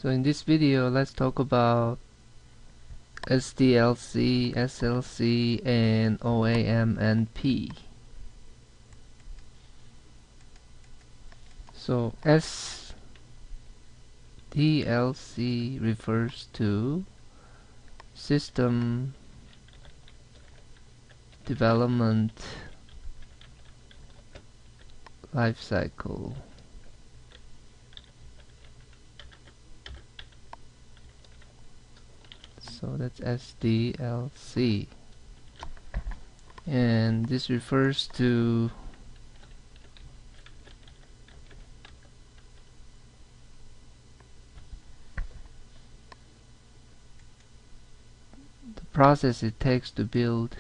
So in this video, let's talk about SDLC, SLC, and OAM and P. So SDLC refers to System Development Lifecycle. So that's SDLC, and this refers to the process it takes to build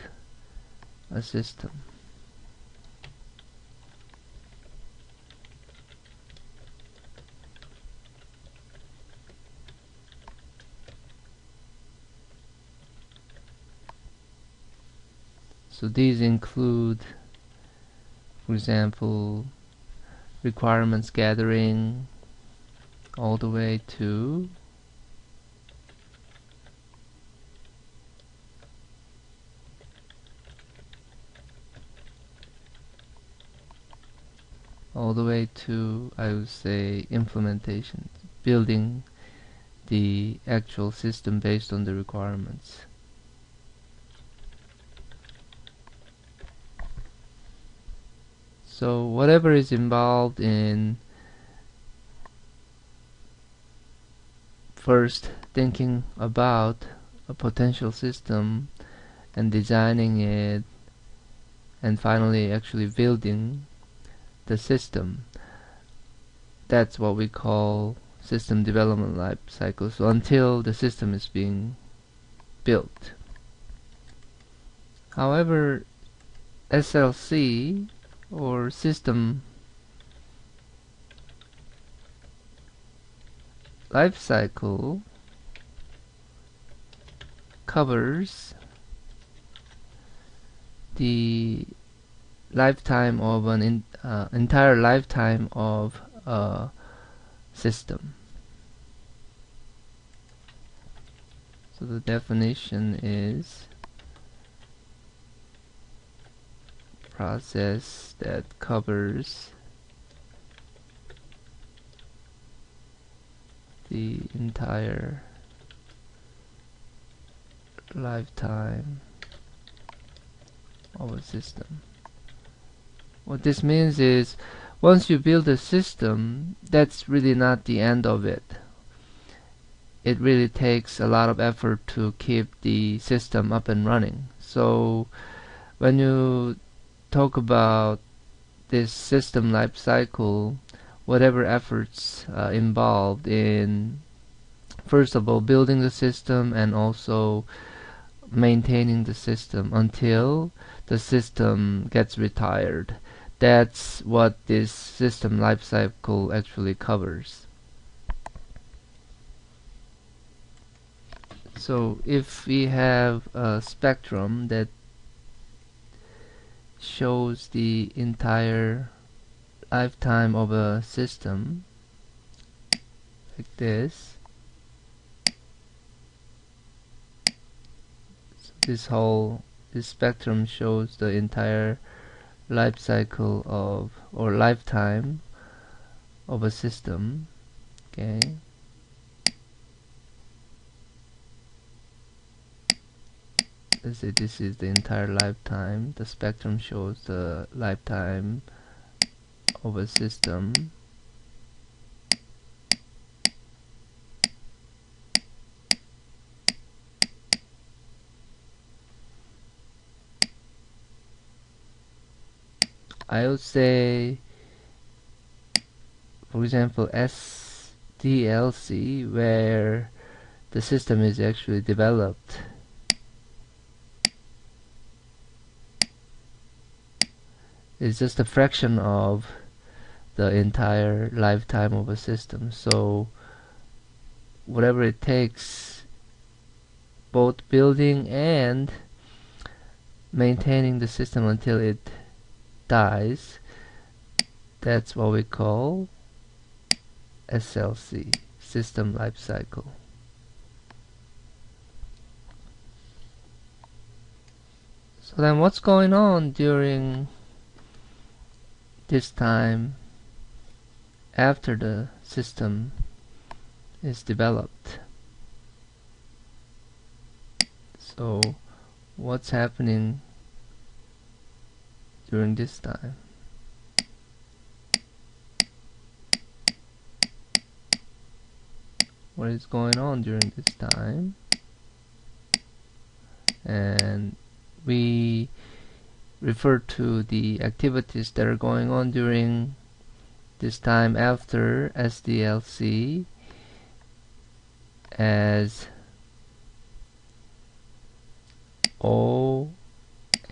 a system. So these include, for example, requirements gathering all the way to I would say implementation, building the actual system based on the requirements. So whatever is involved in first thinking about a potential system and designing it, and finally actually building the system, that's what we call system development life cycle. So until the system is being built. However, SLC, or system life cycle, covers the lifetime of an entire lifetime of a system. So the definition is process that covers the entire lifetime of a system. What this means is, once you build a system, that's really not the end of it. It really takes a lot of effort to keep the system up and running. So when you talk about this system life cycle, whatever efforts involved in, first of all, building the system and also maintaining the system until the system gets retired. That's what this system life cycle actually covers. So if we have a spectrum that shows the entire lifetime of a system, like this, so this spectrum shows the entire life cycle of, or lifetime of a system. Okay, let's say this is the entire lifetime. The spectrum shows the lifetime of a system. I would say, for example, SDLC, where the system is actually developed, is just a fraction of the entire lifetime of a system. So whatever it takes, both building and maintaining the system until it that's what we call SLC, system life cycle. So then what's going on during this time after the system is developed? So what's happening during this time? What is going on during this time? And we refer to the activities that are going on during this time after SDLC as O,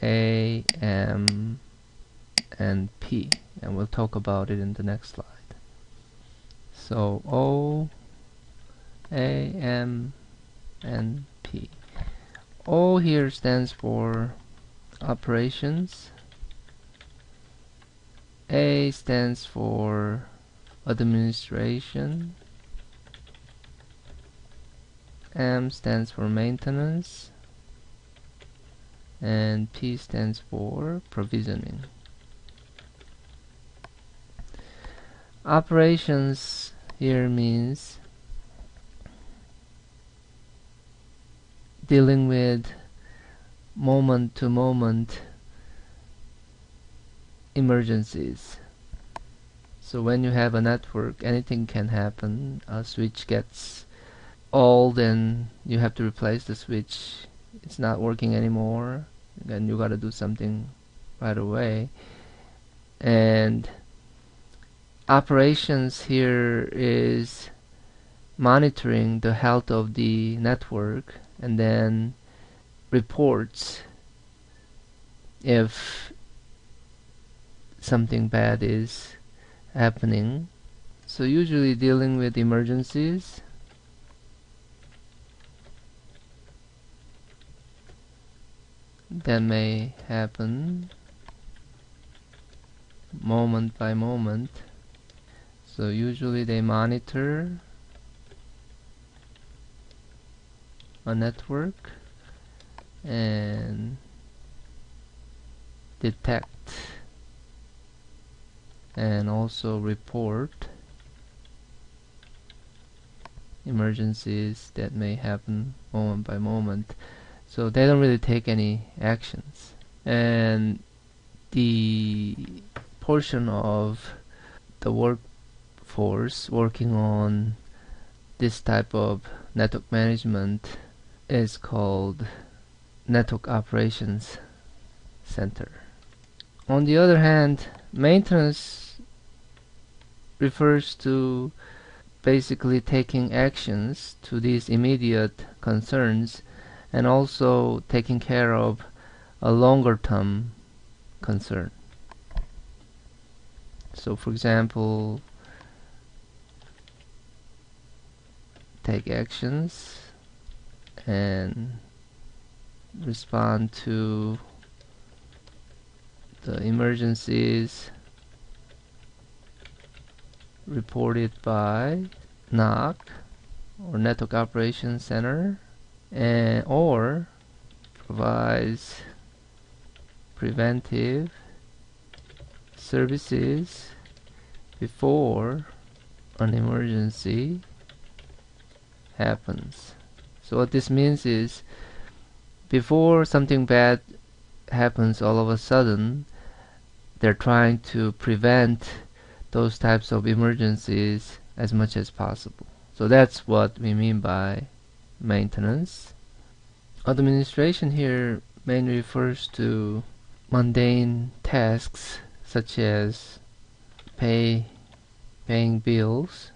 A, M, and P, and we'll talk about it in the next slide. So O, A, M, and P. O here stands for operations. A stands for administration. M stands for maintenance. And P stands for provisioning. Operations here means dealing with moment to moment emergencies. So when you have a network, anything can happen. A switch gets old and you have to replace the switch. It's not working anymore, then you gotta do something right away. And operations here is monitoring the health of the network and then reports if something bad is happening. So usually dealing with emergencies, that may happen moment by moment. So usually they monitor a network and detect and also report emergencies that may happen moment by moment. So they don't really take any actions. And the portion of the workforce working on this type of network management is called Network Operations Center. On the other hand, maintenance refers to basically taking actions to these immediate concerns and also taking care of a longer term concern. So for example, take actions and respond to the emergencies reported by NOC or Network Operations Center, and or provides preventive services before an emergency happens. So what this means is, before something bad happens all of a sudden, they're trying to prevent those types of emergencies as much as possible. So that's what we mean by maintenance. Administration here mainly refers to mundane tasks such as paying bills,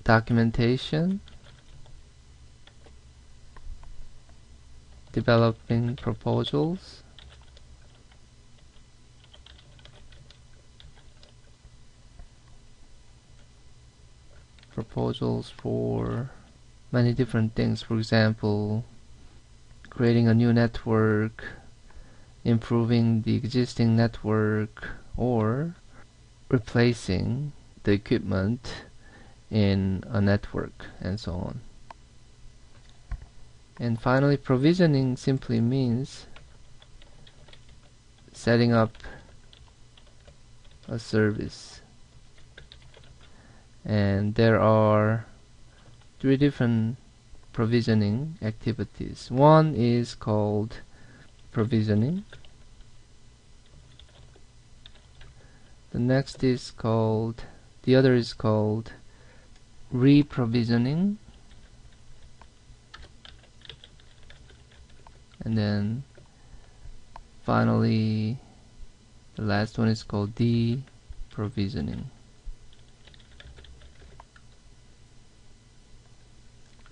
documentation, developing proposals, for many different things. For example, creating a new network, improving the existing network or replacing the equipment in a network, and so on. And finally, provisioning simply means setting up a service. And there are 3 different provisioning activities. One is called provisioning. The other is called re-provisioning. And then finally, the last one is called de-provisioning.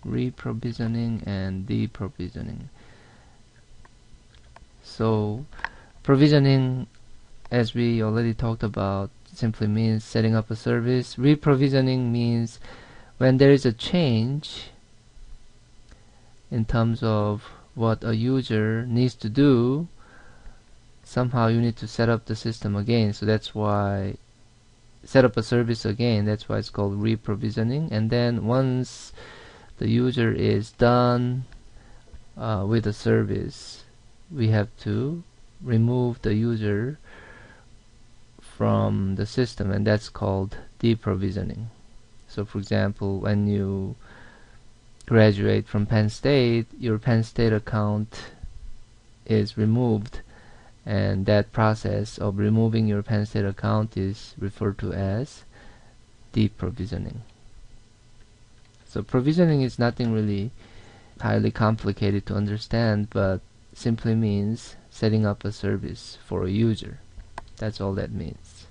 Re-provisioning and de-provisioning. So provisioning, as we already talked about, simply means setting up a service. Re-provisioning means when there is a change in terms of what a user needs to do, somehow you need to set up the system again. So that's why set up a service again. That's why it's called re-provisioning. And then once the user is done with the service, we have to remove the user from the system, and that's called de-provisioning. So for example, when you graduate from Penn State, your Penn State account is removed, and that process of removing your Penn State account is referred to as de-provisioning. So provisioning is nothing really highly complicated to understand, but simply means setting up a service for a user. That's all that means.